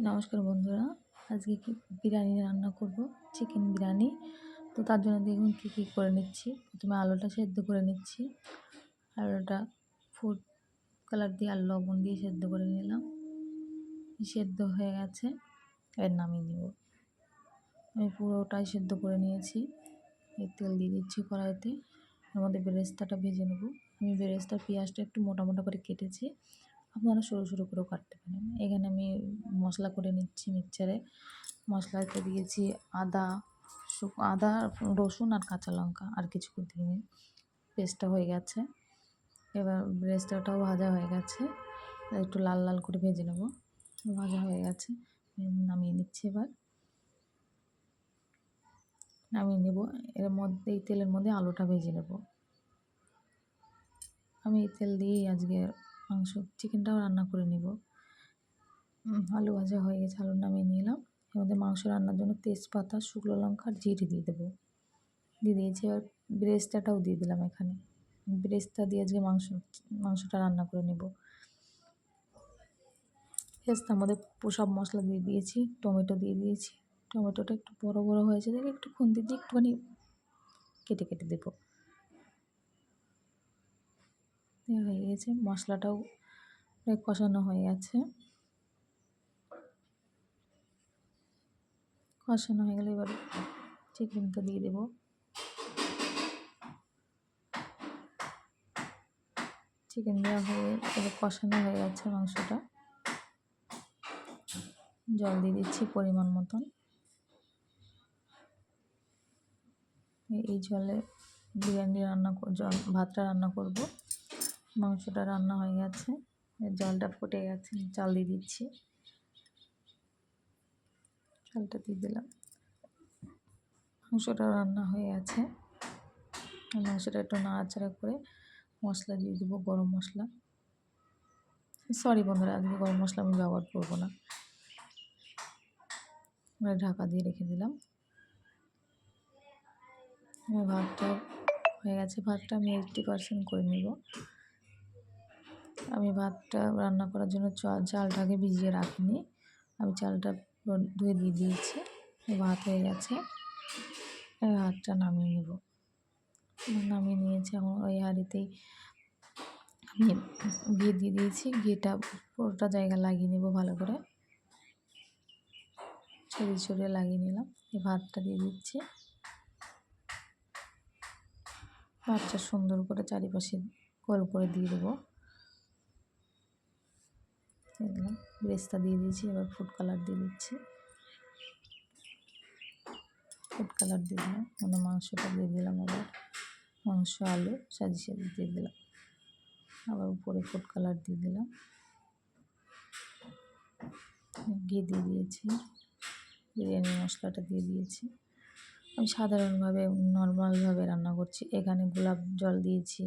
নমস্কার বন্ধুরা, আজকে বিরিয়ানি রান্না করব, চিকেন বিরিয়ানি। তো তার জন্য দেখুন কী করে নিচ্ছি। প্রথমে আলুটা সেদ্ধ করে নিচ্ছি। আলুটা ফুড কালার দিয়ে আর লবণ দিয়ে সেদ্ধ করে নিলাম। সেদ্ধ হয়ে গেছে, এর নামিয়ে নেব। আমি পুরোটাই সেদ্ধ করে নিয়েছি। এই তেল দিয়ে দিচ্ছি কড়াইতে। এর মধ্যে বেরেস্তাটা ভেজে নেব। আমি বেরেস্তার পেঁয়াজটা একটু মোটা মোটা করে কেটেছি, আপনারা সরু সরু করেও কাটতে পারেন। এখানে আমি মশলা করে নিচ্ছি মিক্সচারে। মশলাতে দিয়েছি আদা, রসুন আর কাঁচা লঙ্কা, আর কিছু দিইনি। পেস্টটা হয়ে গেছে। এবার বেরেস্তাটাও ভাজা হয়ে গেছে, একটু লাল লাল করে ভেজে নেব। ভাজা হয়ে গেছে, নামিয়ে নিচ্ছি। এবার নামিয়ে নেব। এর মধ্যে এই তেলের মধ্যে আলুটা ভেজে নেব। আমি এই তেল দিয়েই আজকে চিকেনটাও রান্না করে নেব। আলু ভাজা হয়ে গেছে, আলু নামিয়ে নিলাম। এর মধ্যে মাংস রান্নার জন্য তেজপাতা, শুকনো লঙ্কা আর জিরে দিয়ে দেবো। দিয়ে দিয়েছি। এবার বেরেস্তাটাও দিয়ে দিলাম। এখানে বেরেস্তা দিয়ে আজকে মাংসটা রান্না করে নেব। বেরেস্তার মধ্যে সব মশলা দিয়ে দিয়েছি, টমেটো দিয়ে দিয়েছি। টমেটোটা একটু বড় বড় হয়েছে দেখে একটু খুন্তি দিয়ে একটুখানি কেটে কেটে দেবো। হয়ে গেছে, মশলাটাও কষানো হয়ে গেছে। কষানো হয়ে গেলে এবার চিকেনটা দিয়ে দেবো। চিকেন দেওয়া হয়ে এবার কষানো হয়ে গেছে মাংসটা। জল দিয়ে দিচ্ছি পরিমাণ মতন। এই জলে বিরিয়ানি ভাতটা রান্না করব। মাংসটা রান্না হয়ে গেছে, জলটা ফুটে গেছে, চাল দিয়ে দিচ্ছি। চালটা দিয়ে দিলাম। মাংসটা রান্না হয়ে গেছে। মাংসটা একটু নাড়াচাড়া করে মশলা দিয়ে দেবো, গরম মশলা। সরি বন্ধুরা, আজকে গরম মশলা আমি ব্যবহার করবো না। ঢাকা দিয়ে রেখে দিলাম। ভাতটা হয়ে গেছে। ভাতটা আমি 80% করে নেব। আমি ভাতটা রান্না করার জন্য চালটাকে ভিজিয়ে রাখিনি, আমি চালটা ধুয়ে দিয়ে দিয়েছি। ভাত হয়ে গেছে, ভাতটা নামিয়ে নেব। নামিয়ে নিয়েছি। এখন ওই হাঁড়িতেই আমি ঘি দিয়ে দিয়েছি। ঘিটা পুরোটা জায়গা লাগিয়ে নেব ভালো করে, ছড়িয়ে ছড়িয়ে লাগিয়ে নিলাম। এই ভাতটা দিয়ে দিচ্ছি। ভাতটা সুন্দর করে চারিপাশে গোল করে দিয়ে দেবো। দিলাম, বেরেস্তা দিয়ে দিয়েছি। এবার ফুড কালার দিয়ে দিচ্ছি। ফুড কালার দিয়ে দিলাম, মানে মাংসটা দিয়ে দিলাম। আবার মাংস আলু সাজিয়ে দিয়ে দিলাম। আবার উপরে ফুড কালার দিয়ে দিলাম। ঘি দিয়ে দিয়েছি। বিরিয়ানি মশলাটা দিয়ে দিয়েছি। আমি সাধারণভাবে নর্মালভাবে রান্না করছি। এখানে গোলাপ জল দিয়েছি,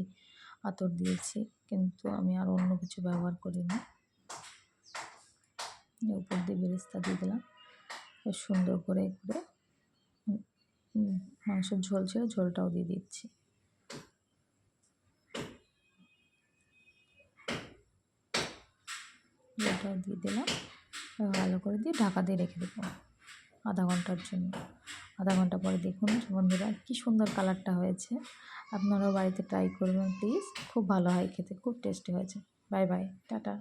আতর দিয়েছি, কিন্তু আমি আর অন্য কিছু ব্যবহার করিনি। উপর দিয়ে বেরেস্তা দিয়ে দিলাম। সুন্দর করে মাংসের ঝোল ছিল, ঝোলটাও দিয়ে দিচ্ছি। ঝোলটাও দিয়ে দিলাম। ভালো করে দিয়ে ঢাকা দিয়ে রেখে দেবো আধা ঘন্টার জন্য। আধা ঘন্টা পরে দেখুন বন্ধুরা কি সুন্দর কালারটা হয়েছে। আপনারাও বাড়িতে ট্রাই করবেন প্লিজ, খুব ভালো হয় খেতে, খুব টেস্টি হয়েছে। Bye bye, tata.